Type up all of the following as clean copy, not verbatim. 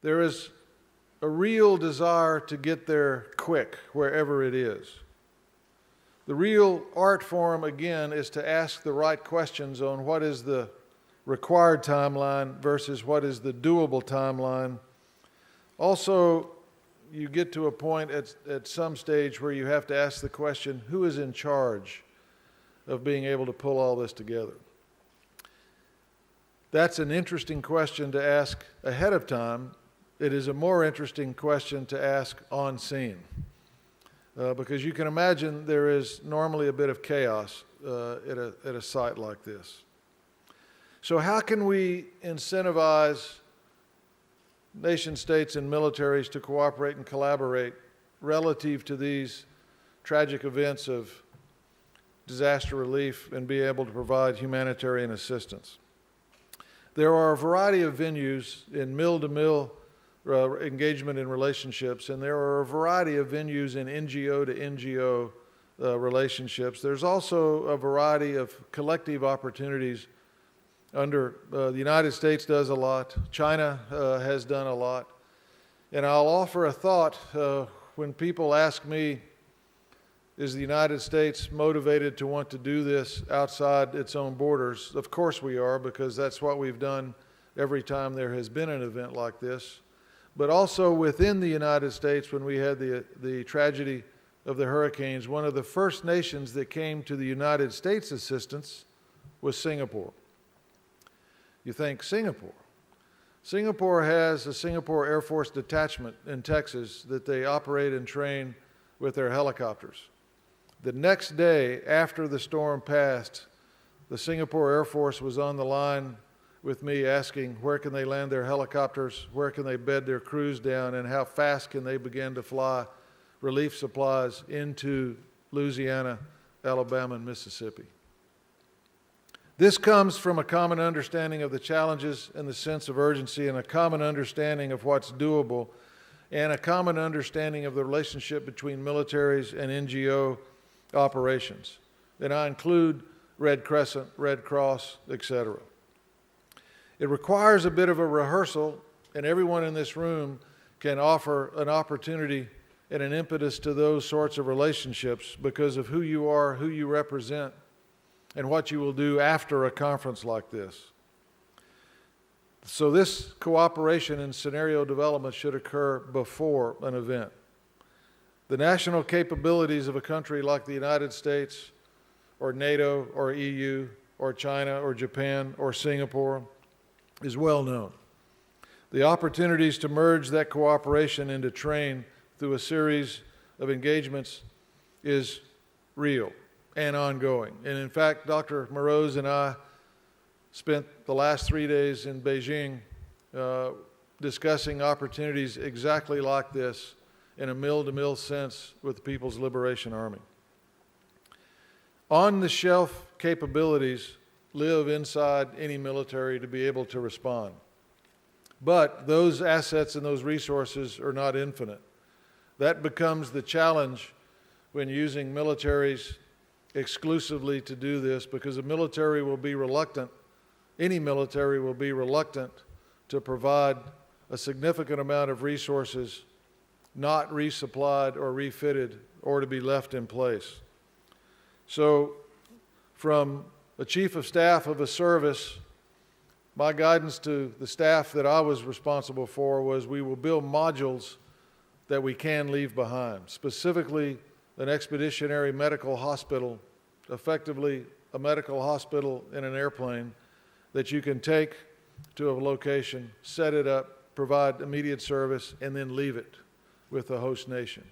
There is a real desire to get there quick, wherever it is. The real art form, again, is to ask the right questions on what is the required timeline versus what is the doable timeline. Also, you get to a point at some stage where you have to ask the question, who is in charge of being able to pull all this together? That's an interesting question to ask ahead of time. It is a more interesting question to ask on scene. Because you can imagine there is normally a bit of chaos at a site like this. So how can we incentivize nation states and militaries to cooperate and collaborate relative to these tragic events of disaster relief and be able to provide humanitarian assistance? There are a variety of venues in mill-to-mill engagement in relationships, and there are a variety of venues in NGO to NGO relationships. There's also a variety of collective opportunities under the United States does a lot, China has done a lot, and I'll offer a thought when people ask me, is the United States motivated to want to do this outside its own borders? Of course we are, because that's what we've done every time there has been an event like this. But also within the United States, when we had the tragedy of the hurricanes, one of the first nations that came to the United States assistance was Singapore. You think Singapore. Singapore has a Singapore Air Force detachment in Texas that they operate and train with their helicopters. The next day after the storm passed, the Singapore Air Force was on the line with me asking where can they land their helicopters, where can they bed their crews down, and how fast can they begin to fly relief supplies into Louisiana, Alabama, and Mississippi. This comes from a common understanding of the challenges and the sense of urgency, and a common understanding of what's doable, and a common understanding of the relationship between militaries and NGO operations. And I include Red Crescent, Red Cross, etc. It requires a bit of a rehearsal, and everyone in this room can offer an opportunity and an impetus to those sorts of relationships because of who you are, who you represent, and what you will do after a conference like this. So this cooperation and scenario development should occur before an event. The national capabilities of a country like the United States or NATO or EU or China or Japan or Singapore is well known. The opportunities to merge that cooperation and to train through a series of engagements is real and ongoing. And in fact, Dr. Moroz and I spent the last 3 days in Beijing discussing opportunities exactly like this in a mill-to-mill sense with the People's Liberation Army. On-the-shelf capabilities live inside any military to be able to respond. But those assets and those resources are not infinite. That becomes the challenge when using militaries exclusively to do this, because a military will be reluctant, any military will be reluctant to provide a significant amount of resources not resupplied or refitted or to be left in place. So from a chief of staff of a service, my guidance to the staff that I was responsible for was we will build modules that we can leave behind, specifically an expeditionary medical hospital, effectively a medical hospital in an airplane that you can take to a location, set it up, provide immediate service, and then leave it with the host nation.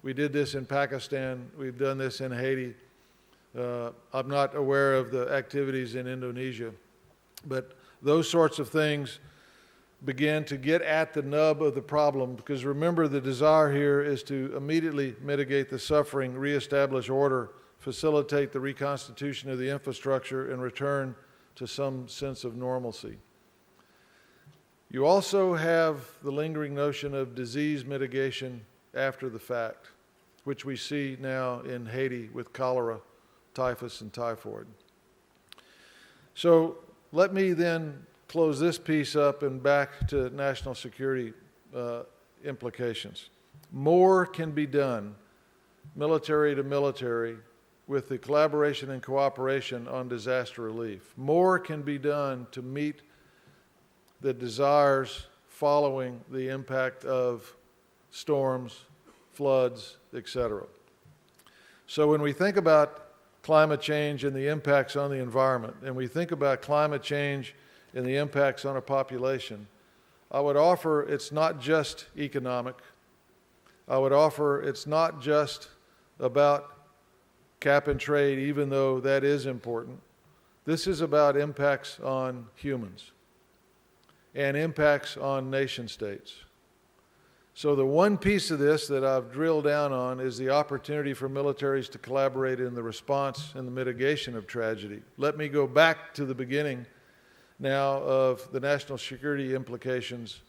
We did this in Pakistan. We've done this in Haiti. I'm not aware of the activities in Indonesia, but those sorts of things begin to get at the nub of the problem, because remember, the desire here is to immediately mitigate the suffering, reestablish order, facilitate the reconstitution of the infrastructure, and return to some sense of normalcy. You also have the lingering notion of disease mitigation after the fact, which we see now in Haiti with cholera, typhus, and typhoid. So let me then close this piece up and back to national security implications. More can be done, military to military, with the collaboration and cooperation on disaster relief. More can be done to meet the desires following the impact of storms, floods, etc. So when we think about climate change and the impacts on the environment, and we think about climate change and the impacts on a population, I would offer it's not just economic. I would offer it's not just about cap and trade, even though that is important. This is about impacts on humans and impacts on nation states. So the one piece of this that I've drilled down on is the opportunity for militaries to collaborate in the response and the mitigation of tragedy. Let me go back to the beginning now of the national security implications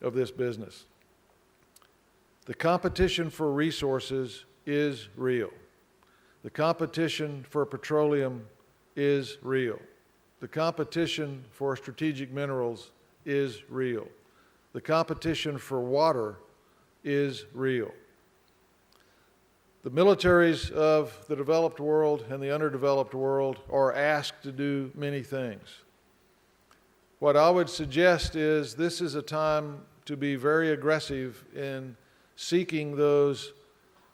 of this business. The competition for resources is real. The competition for petroleum is real. The competition for strategic minerals is real. The competition for water is real. The militaries of the developed world and the underdeveloped world are asked to do many things. What I would suggest is this is a time to be very aggressive in seeking those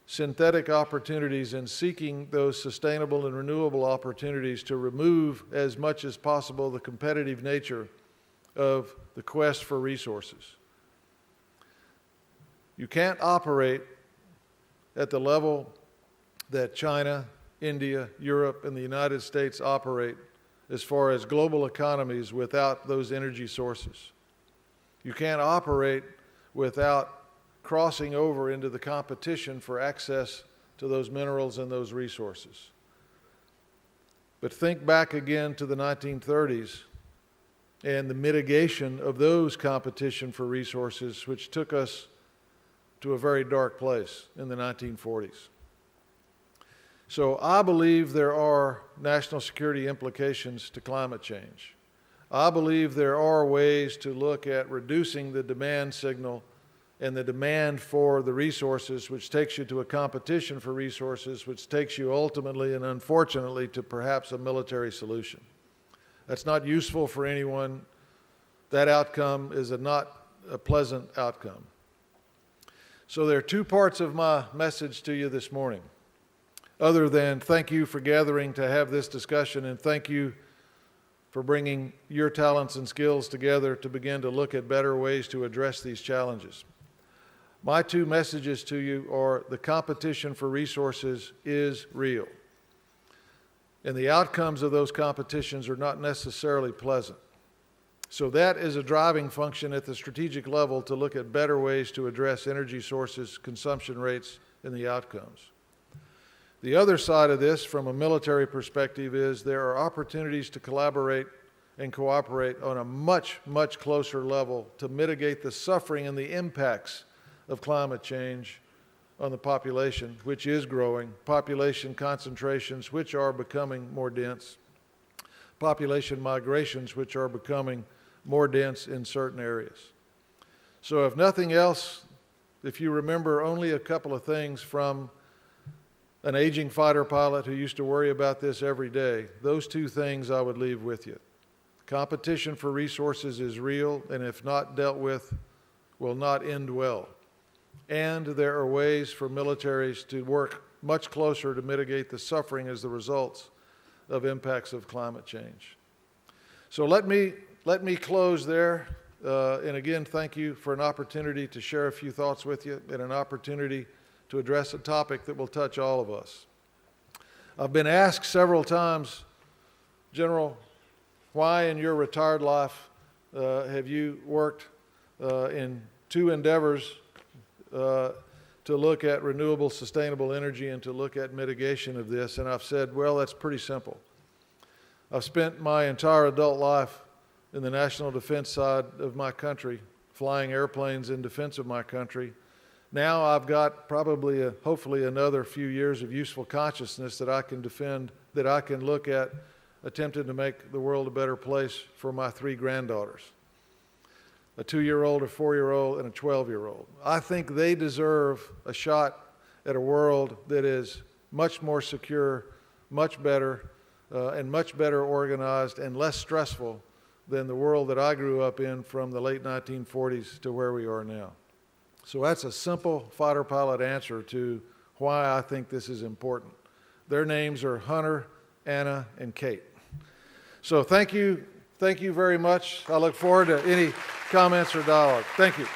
synthetic opportunities and seeking those sustainable and renewable opportunities to remove as much as possible the competitive nature of the quest for resources. You can't operate at the level that China, India, Europe, and the United States operate as far as global economies without those energy sources. You can't operate without crossing over into the competition for access to those minerals and those resources. But think back again to the 1930s and the mitigation of those competition for resources, which took us to a very dark place in the 1940s. So I believe there are national security implications to climate change. I believe there are ways to look at reducing the demand signal and the demand for the resources, which takes you to a competition for resources, which takes you ultimately and unfortunately to perhaps a military solution. That's not useful for anyone. That outcome is not a pleasant outcome. So there are two parts of my message to you this morning, other than thank you for gathering to have this discussion and thank you for bringing your talents and skills together to begin to look at better ways to address these challenges. My two messages to you are the competition for resources is real. And the outcomes of those competitions are not necessarily pleasant. So that is a driving function at the strategic level to look at better ways to address energy sources, consumption rates, and the outcomes. The other side of this, from a military perspective, is there are opportunities to collaborate and cooperate on a much, much closer level to mitigate the suffering and the impacts of climate change on the population, which is growing, population concentrations, which are becoming more dense, population migrations, which are becoming more dense in certain areas. So if nothing else, if you remember only a couple of things from an aging fighter pilot who used to worry about this every day, those two things I would leave with you. Competition for resources is real, and if not dealt with, will not end well. And there are ways for militaries to work much closer to mitigate the suffering as the results of impacts of climate change. So let me close there. And again, thank you for an opportunity to share a few thoughts with you and an opportunity to address a topic that will touch all of us. I've been asked several times, General, why in your retired life have you worked in two endeavors to look at renewable, sustainable energy and to look at mitigation of this? And I've said, well, that's pretty simple. I've spent my entire adult life in the national defense side of my country, flying airplanes in defense of my country. Now I've got probably, hopefully, another few years of useful consciousness that I can defend, that I can look at attempting to make the world a better place for my 3 granddaughters, a 2-year-old, a 4-year-old, and a 12-year-old. I think they deserve a shot at a world that is much more secure, much better, and much better organized and less stressful than the world that I grew up in from the late 1940s to where we are now. So that's a simple fighter pilot answer to why I think this is important. Their names are Hunter, Anna, and Kate. So thank you very much. I look forward to any comments or dialogue. Thank you.